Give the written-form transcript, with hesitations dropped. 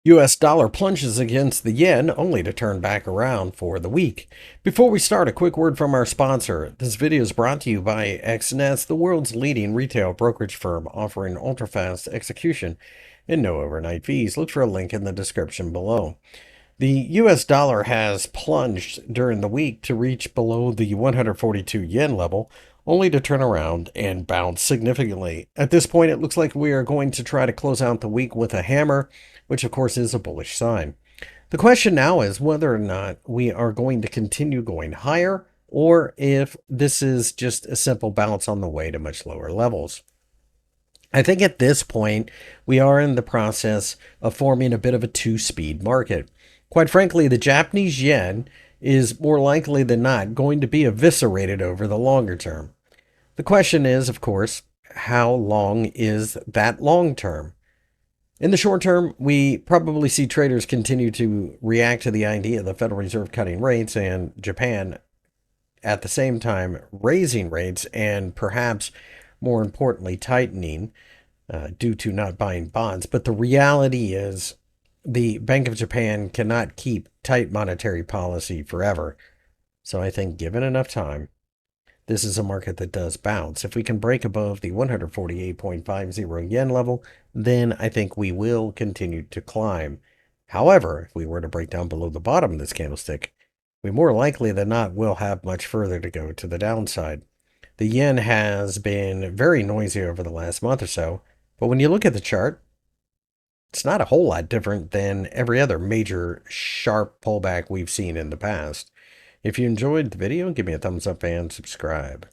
US dollar plunges against the yen only to turn back around for the week. Before we start, a quick word from our sponsor. This video is brought to you by XNS, the world's leading retail brokerage firm offering ultra-fast execution and no overnight fees. Look for a link in the description below. The US dollar has plunged during the week to reach below the 142 yen level, only to turn around and bounce significantly. At this point, it looks like we are going to try to close out the week with a hammer, which of course is a bullish sign. The question now is whether or not we are going to continue going higher, or if this is just a simple bounce on the way to much lower levels. I think at this point, we are in the process of forming a bit of a two-speed market. Quite frankly, the Japanese yen is more likely than not going to be eviscerated over the longer term. The question is, of course, how long is that long term? In the short term, we probably see traders continue to react to the idea of the Federal Reserve cutting rates and Japan at the same time raising rates and perhaps more importantly tightening due to not buying bonds. But the reality is the Bank of Japan cannot keep tight monetary policy forever. So I think given enough time, this is a market that does bounce. If we can break above the 148.50 yen level, then I think we will continue to climb. However, if we were to break down below the bottom of this candlestick, we more likely than not will have much further to go to the downside. The yen has been very noisy over the last month or so, but when you look at the chart, it's not a whole lot different than every other major sharp pullback we've seen in the past. If you enjoyed the video, give me a thumbs up and subscribe.